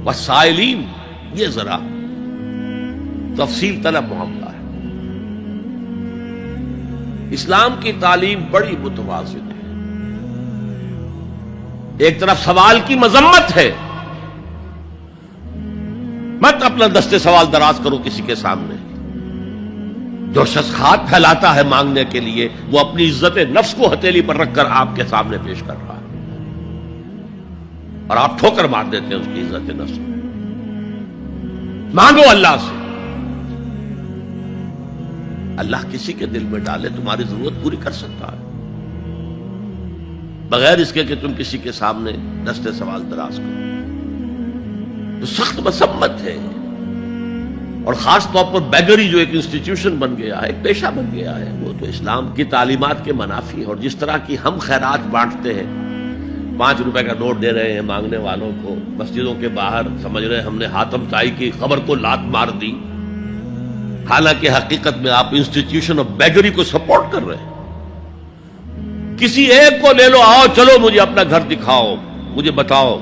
والسائلین، یہ ذرا تفصیل طلب معاملہ ہے۔ اسلام کی تعلیم بڑی متوازن ہے۔ ایک طرف سوال کی مذمت ہے، مت اپنا دستے سوال دراز کرو کسی کے سامنے۔ جو شخص ہاتھ پھیلاتا ہے مانگنے کے لیے، وہ اپنی عزت نفس کو ہتھیلی پر رکھ کر آپ کے سامنے پیش کر رہا ہے، اور آپ ٹھوکر مار دیتے ہیں اس کی عزت نفس کو۔ مانگو اللہ سے، اللہ کسی کے دل میں ڈالے تمہاری ضرورت پوری کر سکتا ہے، بغیر اس کے کہ تم کسی کے سامنے دستے سوال دراز کرو۔ تو سخت مذمت ہے، اور خاص طور پر بیگری جو ایک انسٹیٹیوشن بن گیا ہے، ایک پیشہ بن گیا ہے، وہ تو اسلام کی تعلیمات کے منافی ہے۔ اور جس طرح کی ہم خیرات بانٹتے ہیں، 5 روپے کا نوٹ دے رہے ہیں مانگنے والوں کو مسجدوں کے باہر، سمجھ رہے ہیں ہم نے حاتم طائی کی خبر کو لات مار دی، حالانکہ حقیقت میں آپ انسٹیٹیوشن آف بیگری کو سپورٹ کر رہے ہیں۔ کسی ایک کو لے لو، آؤ چلو مجھے اپنا گھر دکھاؤ، مجھے بتاؤ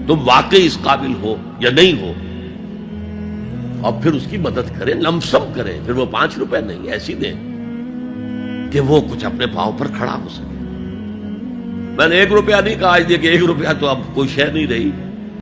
تم واقعی اس قابل ہو یا نہیں ہو، اور پھر اس کی مدد کریں، لمسم کریں۔ پھر وہ 5 روپے نہیں، ایسی دیں کہ وہ کچھ اپنے پاؤں پر کھڑا ہو سکے۔ میں نے 1 روپیہ نہیں کہا، آج دیکھیں 1 روپیہ تو اب کوئی شے نہیں رہی۔